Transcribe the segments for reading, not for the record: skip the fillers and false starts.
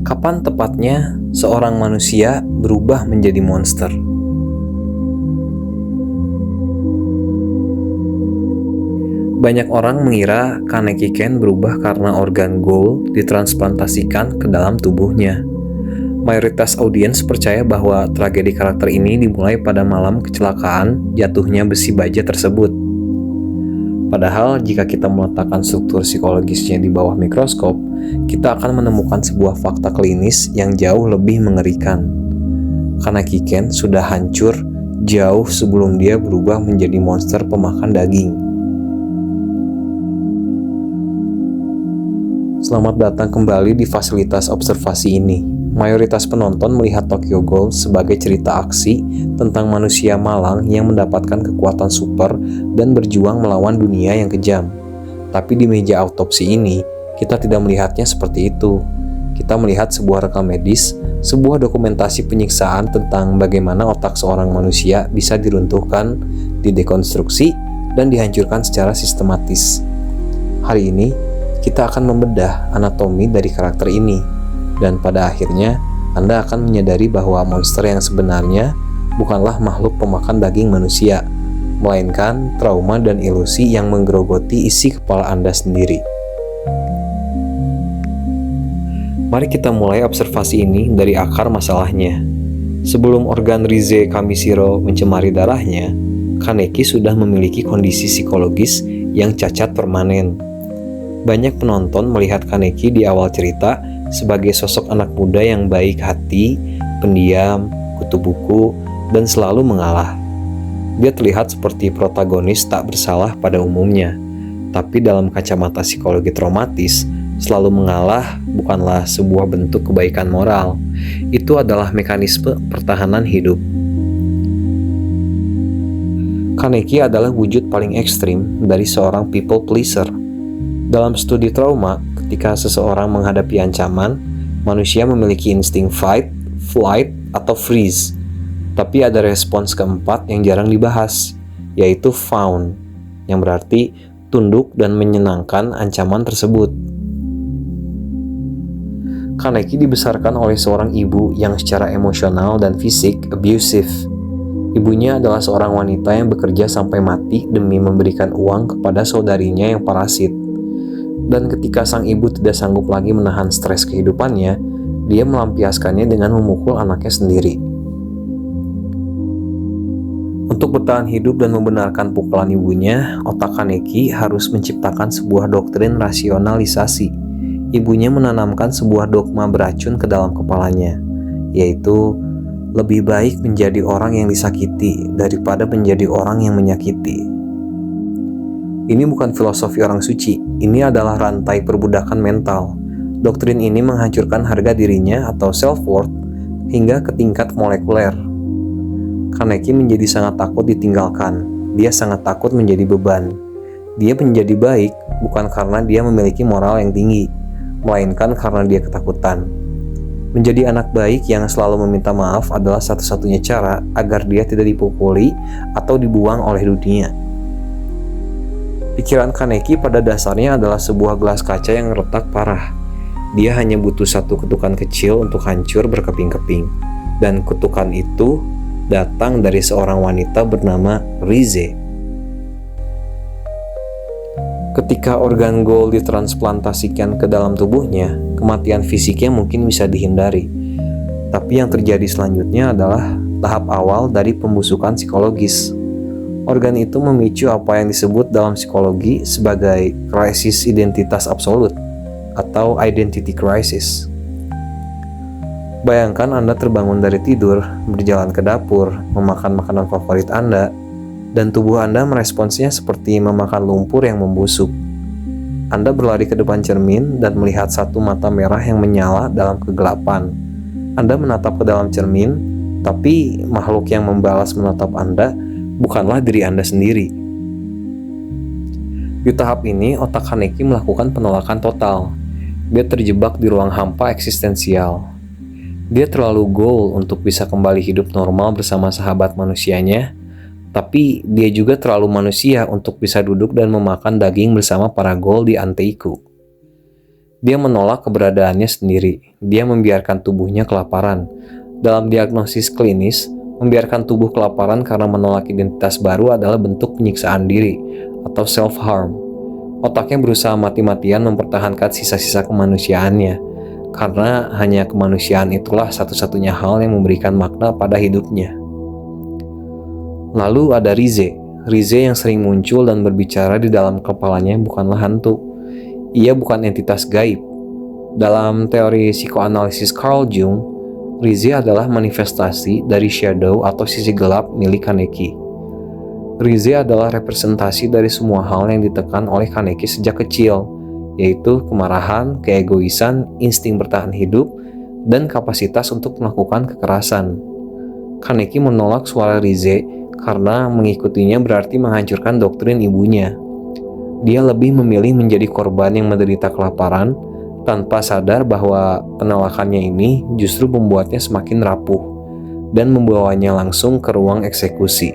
Kapan tepatnya seorang manusia berubah menjadi monster? Banyak orang mengira Kaneki Ken berubah karena organ gold ditransplantasikan ke dalam tubuhnya. Mayoritas audiens percaya bahwa tragedi karakter ini dimulai pada malam kecelakaan jatuhnya besi baja tersebut. Padahal jika kita meletakkan struktur psikologisnya di bawah mikroskop, kita akan menemukan sebuah fakta klinis yang jauh lebih mengerikan. Kaneki Ken sudah hancur jauh sebelum dia berubah menjadi monster pemakan daging. Selamat datang kembali di fasilitas observasi ini. Mayoritas penonton melihat Tokyo Ghoul sebagai cerita aksi tentang manusia malang yang mendapatkan kekuatan super dan berjuang melawan dunia yang kejam. Tapi di meja autopsi ini, kita tidak melihatnya seperti itu. Kita melihat sebuah rekam medis, sebuah dokumentasi penyiksaan tentang bagaimana otak seorang manusia bisa diruntuhkan, didekonstruksi, dan dihancurkan secara sistematis. Hari ini, kita akan membedah anatomi dari karakter ini. Dan pada akhirnya, Anda akan menyadari bahwa monster yang sebenarnya bukanlah makhluk pemakan daging manusia, melainkan trauma dan ilusi yang menggerogoti isi kepala Anda sendiri. Mari kita mulai observasi ini dari akar masalahnya. Sebelum organ Rize Kamishiro mencemari darahnya, Kaneki sudah memiliki kondisi psikologis yang cacat permanen. Banyak penonton melihat Kaneki di awal cerita sebagai sosok anak muda yang baik hati, pendiam, kutu buku, dan selalu mengalah. Dia terlihat seperti protagonis tak bersalah pada umumnya, tapi dalam kacamata psikologi traumatis, selalu mengalah bukanlah sebuah bentuk kebaikan moral. Itu adalah mekanisme pertahanan hidup. Kaneki adalah wujud paling ekstrim dari seorang people pleaser. Dalam studi trauma, ketika seseorang menghadapi ancaman, manusia memiliki insting fight, flight, atau freeze. Tapi ada respons keempat yang jarang dibahas, yaitu fawn, yang berarti tunduk dan menyenangkan ancaman tersebut. Kaneki dibesarkan oleh seorang ibu yang secara emosional dan fisik abusive. Ibunya adalah seorang wanita yang bekerja sampai mati demi memberikan uang kepada saudarinya yang parasit. Dan ketika sang ibu tidak sanggup lagi menahan stres kehidupannya, dia melampiaskannya dengan memukul anaknya sendiri. Untuk bertahan hidup dan membenarkan pukulan ibunya, otak Kaneki harus menciptakan sebuah doktrin rasionalisasi. Ibunya menanamkan sebuah dogma beracun ke dalam kepalanya, yaitu lebih baik menjadi orang yang disakiti daripada menjadi orang yang menyakiti. Ini bukan filosofi orang suci, ini adalah rantai perbudakan mental. Doktrin ini menghancurkan harga dirinya atau self-worth hingga ke tingkat molekuler. Kaneki menjadi sangat takut ditinggalkan, dia sangat takut menjadi beban. Dia menjadi baik bukan karena dia memiliki moral yang tinggi, melainkan karena dia ketakutan. Menjadi anak baik yang selalu meminta maaf adalah satu-satunya cara agar dia tidak dipukuli atau dibuang oleh dunia. Pikiran Kaneki pada dasarnya adalah sebuah gelas kaca yang retak parah. Dia hanya butuh satu kutukan kecil untuk hancur berkeping-keping. Dan kutukan itu datang dari seorang wanita bernama Rize. Ketika organ gold ditransplantasikan ke dalam tubuhnya, kematian fisiknya mungkin bisa dihindari. Tapi yang terjadi selanjutnya adalah tahap awal dari pembusukan psikologis. Organ itu memicu apa yang disebut dalam psikologi sebagai krisis identitas absolut atau identity crisis. Bayangkan Anda terbangun dari tidur, berjalan ke dapur, memakan makanan favorit Anda, dan tubuh Anda meresponsnya seperti memakan lumpur yang membusuk. Anda berlari ke depan cermin dan melihat satu mata merah yang menyala dalam kegelapan. Anda menatap ke dalam cermin, tapi makhluk yang membalas menatap Anda bukanlah diri Anda sendiri. Di tahap ini, otak Kaneki melakukan penolakan total. Dia terjebak di ruang hampa eksistensial. Dia terlalu goal untuk bisa kembali hidup normal bersama sahabat manusianya, tapi dia juga terlalu manusia untuk bisa duduk dan memakan daging bersama para goal di Anteiku. Dia menolak keberadaannya sendiri. Dia membiarkan tubuhnya kelaparan. Dalam diagnosis klinis, membiarkan tubuh kelaparan karena menolak identitas baru adalah bentuk penyiksaan diri atau self-harm. Otaknya berusaha mati-matian mempertahankan sisa-sisa kemanusiaannya, karena hanya kemanusiaan itulah satu-satunya hal yang memberikan makna pada hidupnya. Lalu ada Rize. Rize yang sering muncul dan berbicara di dalam kepalanya bukanlah hantu. Ia bukan entitas gaib. Dalam teori psikoanalisis Carl Jung, Rize adalah manifestasi dari shadow atau sisi gelap milik Kaneki. Rize adalah representasi dari semua hal yang ditekan oleh Kaneki sejak kecil, yaitu kemarahan, keegoisan, insting bertahan hidup, dan kapasitas untuk melakukan kekerasan. Kaneki menolak suara Rize karena mengikutinya berarti menghancurkan doktrin ibunya. Dia lebih memilih menjadi korban yang menderita kelaparan tanpa sadar bahwa penolakannya ini justru membuatnya semakin rapuh dan membawanya langsung ke ruang eksekusi.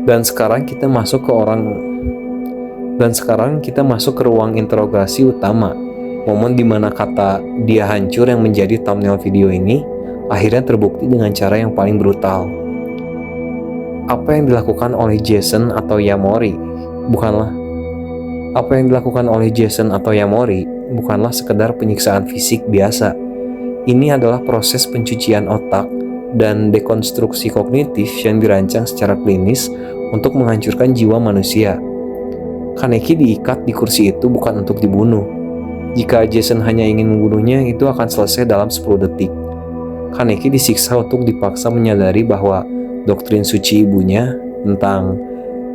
Dan sekarang kita masuk ke ruang interogasi utama, momen di mana kata "dia hancur" yang menjadi thumbnail video ini akhirnya terbukti dengan cara yang paling brutal. Apa yang dilakukan oleh Jason atau Yamori bukanlah sekedar penyiksaan fisik biasa. Ini adalah proses pencucian otak dan dekonstruksi kognitif yang dirancang secara klinis untuk menghancurkan jiwa manusia. Kaneki diikat di kursi itu bukan untuk dibunuh. Jika Jason hanya ingin membunuhnya, itu akan selesai dalam 10 detik. Kaneki disiksa untuk dipaksa menyadari bahwa doktrin suci ibunya tentang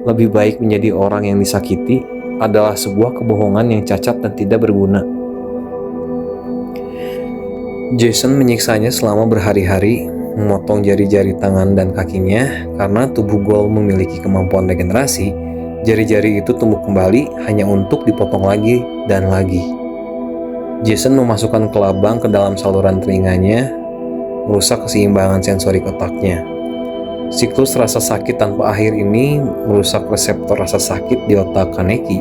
lebih baik menjadi orang yang disakiti adalah sebuah kebohongan yang cacat dan tidak berguna. Jason menyiksanya selama berhari-hari, memotong jari-jari tangan dan kakinya. Karena tubuh Ghoul memiliki kemampuan regenerasi, jari-jari itu tumbuh kembali hanya untuk dipotong lagi dan lagi. Jason memasukkan kelabang ke dalam saluran telinganya, merusak keseimbangan sensorik otaknya. Siklus rasa sakit tanpa akhir ini merusak reseptor rasa sakit di otak Kaneki,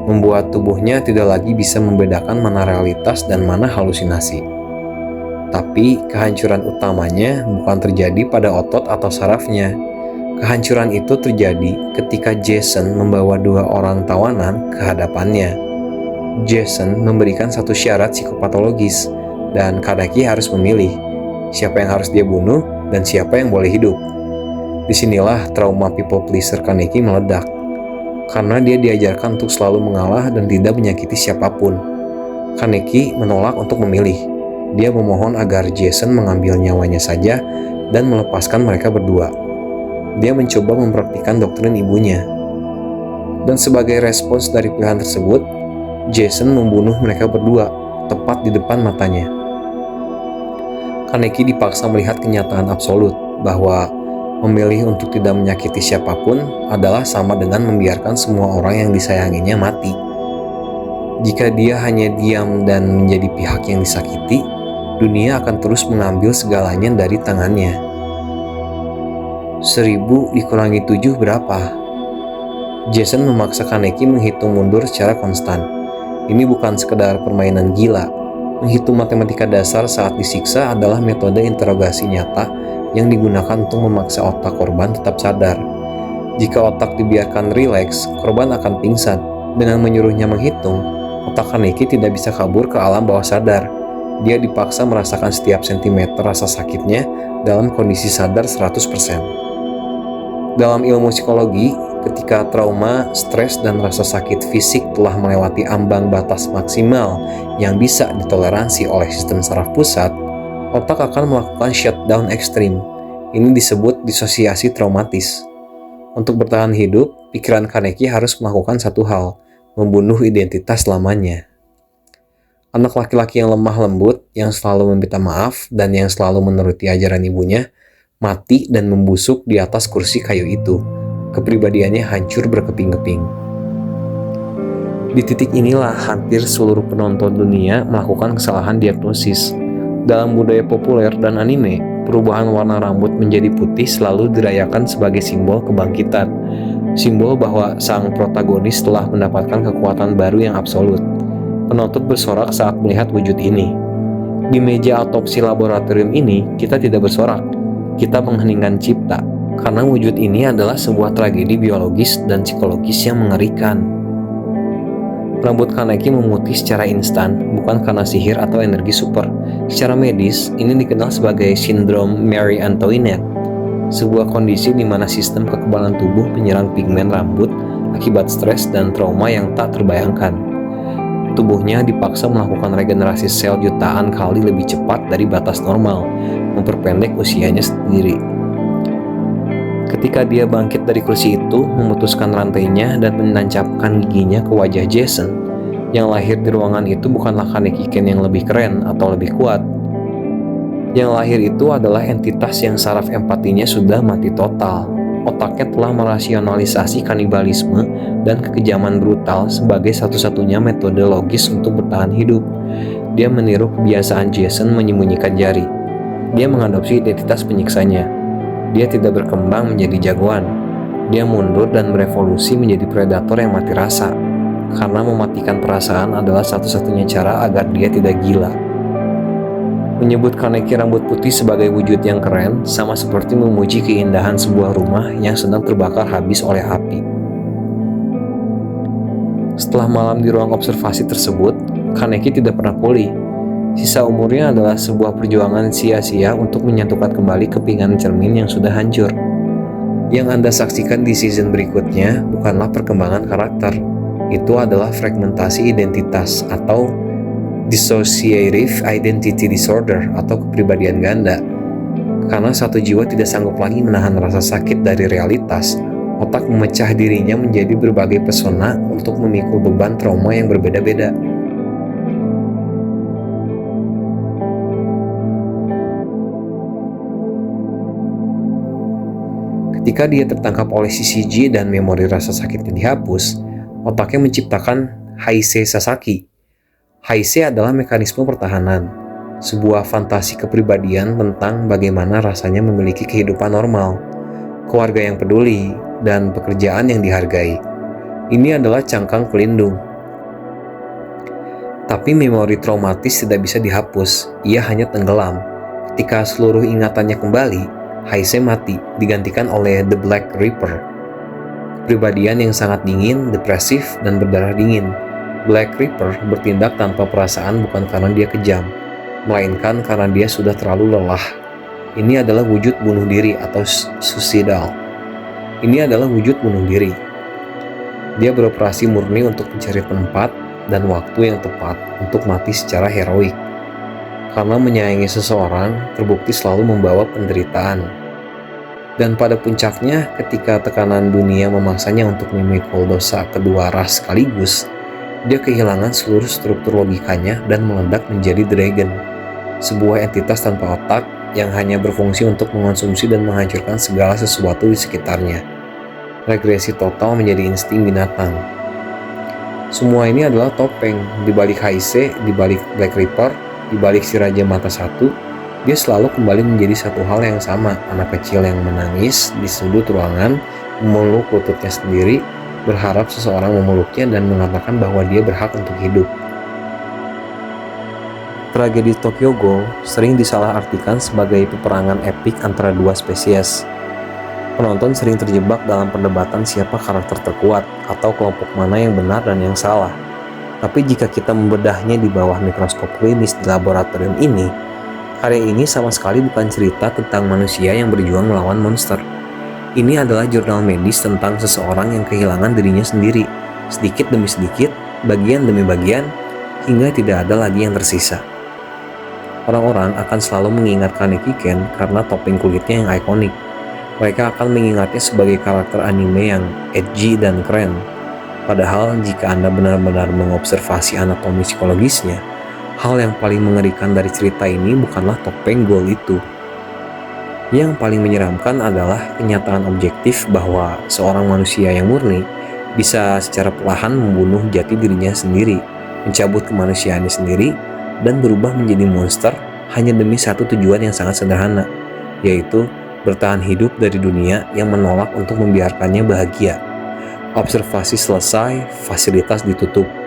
membuat tubuhnya tidak lagi bisa membedakan mana realitas dan mana halusinasi. Tapi kehancuran utamanya bukan terjadi pada otot atau sarafnya. Kehancuran itu terjadi ketika Jason membawa 2 orang tawanan ke hadapannya. Jason memberikan satu syarat psikopatologis, dan Kaneki harus memilih siapa yang harus dia bunuh dan siapa yang boleh hidup. Disinilah trauma people pleaser Kaneki meledak, karena dia diajarkan untuk selalu mengalah dan tidak menyakiti siapapun. Kaneki menolak untuk memilih. Dia memohon agar Jason mengambil nyawanya saja dan melepaskan mereka berdua. Dia mencoba mempraktikkan doktrin ibunya. Dan sebagai respons dari pilihan tersebut, Jason membunuh mereka berdua tepat di depan matanya. Kaneki dipaksa melihat kenyataan absolut bahwa memilih untuk tidak menyakiti siapapun adalah sama dengan membiarkan semua orang yang disayanginya mati. Jika dia hanya diam dan menjadi pihak yang disakiti, dunia akan terus mengambil segalanya dari tangannya. 1000 dikurangi 7 berapa? Jason memaksa Kaneki menghitung mundur secara konstan. Ini bukan sekedar permainan gila. Menghitung matematika dasar saat disiksa adalah metode interogasi nyata yang digunakan untuk memaksa otak korban tetap sadar. Jika otak dibiarkan rileks, korban akan pingsan. Dengan menyuruhnya menghitung, otak Kaneki tidak bisa kabur ke alam bawah sadar. Dia dipaksa merasakan setiap sentimeter rasa sakitnya dalam kondisi sadar 100%. Dalam ilmu psikologi, ketika trauma, stres, dan rasa sakit fisik telah melewati ambang batas maksimal yang bisa ditoleransi oleh sistem saraf pusat, otak akan melakukan shutdown ekstrim. Ini disebut disosiasi traumatis. Untuk bertahan hidup, pikiran Kaneki harus melakukan satu hal, membunuh identitas lamanya. Anak laki-laki yang lemah lembut, yang selalu meminta maaf, dan yang selalu menuruti ajaran ibunya, mati dan membusuk di atas kursi kayu itu. Kepribadiannya hancur berkeping-keping. Di titik inilah hampir seluruh penonton dunia melakukan kesalahan diagnosis. Dalam budaya populer dan anime, perubahan warna rambut menjadi putih selalu dirayakan sebagai simbol kebangkitan. simbol bahwa sang protagonis telah mendapatkan kekuatan baru yang absolut. Penonton bersorak saat melihat wujud ini. Di meja autopsi laboratorium ini, kita tidak bersorak, kita mengheningkan cipta, karena wujud ini adalah sebuah tragedi biologis dan psikologis yang mengerikan. Rambut Kaneki memutih secara instan, bukan karena sihir atau energi super. Secara medis, ini dikenal sebagai sindrom Marie Antoinette, sebuah kondisi di mana sistem kekebalan tubuh menyerang pigmen rambut akibat stres dan trauma yang tak terbayangkan. Tubuhnya dipaksa melakukan regenerasi sel jutaan kali lebih cepat dari batas normal, memperpendek usianya sendiri. Ketika dia bangkit dari kursi itu, memutuskan rantainya dan menancapkan giginya ke wajah Jason, yang lahir di ruangan itu bukanlah Kaneki Ken yang lebih keren atau lebih kuat. Yang lahir itu adalah entitas yang saraf empatinya sudah mati total. Otaknya telah merasionalisasi kanibalisme dan kekejaman brutal sebagai satu-satunya metode logis untuk bertahan hidup. Dia meniru kebiasaan Jason menyembunyikan jari. Dia mengadopsi identitas penyiksanya. Dia tidak berkembang menjadi jagoan. Dia mundur dan berevolusi menjadi predator yang mati rasa. Karena mematikan perasaan adalah satu-satunya cara agar dia tidak gila. Menyebut Kaneki rambut putih sebagai wujud yang keren sama seperti memuji keindahan sebuah rumah yang sedang terbakar habis oleh api. Setelah malam di ruang observasi tersebut, Kaneki tidak pernah pulih. Sisa umurnya adalah sebuah perjuangan sia-sia untuk menyatukan kembali kepingan cermin yang sudah hancur. Yang Anda saksikan di season berikutnya bukanlah perkembangan karakter. Itu adalah fragmentasi identitas atau dissociative identity disorder atau kepribadian ganda. Karena satu jiwa tidak sanggup lagi menahan rasa sakit dari realitas, otak memecah dirinya menjadi berbagai pesona untuk memikul beban trauma yang berbeda-beda. Ketika dia tertangkap oleh CCG dan memori rasa sakitnya dihapus, otaknya menciptakan Heisei Sasaki. Heisei adalah mekanisme pertahanan, sebuah fantasi kepribadian tentang bagaimana rasanya memiliki kehidupan normal, keluarga yang peduli, dan pekerjaan yang dihargai. Ini adalah cangkang pelindung. Tapi memori traumatis tidak bisa dihapus, ia hanya tenggelam. Ketika seluruh ingatannya kembali, Heisei mati, digantikan oleh The Black Reaper. Kepribadian yang sangat dingin, depresif, dan berdarah dingin. Black Reaper bertindak tanpa perasaan bukan karena dia kejam, melainkan karena dia sudah terlalu lelah. Ini adalah wujud bunuh diri atau suicidal. Ini adalah wujud bunuh diri. Dia beroperasi murni untuk mencari tempat dan waktu yang tepat untuk mati secara heroik. Karena menyayangi seseorang terbukti selalu membawa penderitaan. Dan pada puncaknya, ketika tekanan dunia memaksanya untuk memikul dosa kedua ras sekaligus, dia kehilangan seluruh struktur logikanya dan meledak menjadi Dragon, sebuah entitas tanpa otak yang hanya berfungsi untuk mengonsumsi dan menghancurkan segala sesuatu di sekitarnya. Regresi total menjadi insting binatang. Semua ini adalah topeng. Di balik Heisei, di balik Black Reaper, di balik si Raja Mata Satu, dia selalu kembali menjadi satu hal yang sama, anak kecil yang menangis di sudut ruangan, memeluk lututnya sendiri, berharap seseorang memeluknya dan mengatakan bahwa dia berhak untuk hidup. Tragedi Tokyo Ghoul sering disalahartikan sebagai peperangan epik antara dua spesies. Penonton sering terjebak dalam perdebatan siapa karakter terkuat atau kelompok mana yang benar dan yang salah. Tapi jika kita membedahnya di bawah mikroskop klinis di laboratorium ini, karya ini sama sekali bukan cerita tentang manusia yang berjuang melawan monster. Ini adalah jurnal medis tentang seseorang yang kehilangan dirinya sendiri, sedikit demi sedikit, bagian demi bagian, hingga tidak ada lagi yang tersisa. Orang-orang akan selalu mengingat Kaneki Ken karena topeng kulitnya yang ikonik. Mereka akan mengingatnya sebagai karakter anime yang edgy dan keren. Padahal jika Anda benar-benar mengobservasi anatomi psikologisnya, hal yang paling mengerikan dari cerita ini bukanlah topeng Ghoul itu. Yang paling menyeramkan adalah kenyataan objektif bahwa seorang manusia yang murni bisa secara perlahan membunuh jati dirinya sendiri, mencabut kemanusiaannya sendiri, dan berubah menjadi monster hanya demi satu tujuan yang sangat sederhana, yaitu bertahan hidup dari dunia yang menolak untuk membiarkannya bahagia. Observasi selesai, fasilitas ditutup.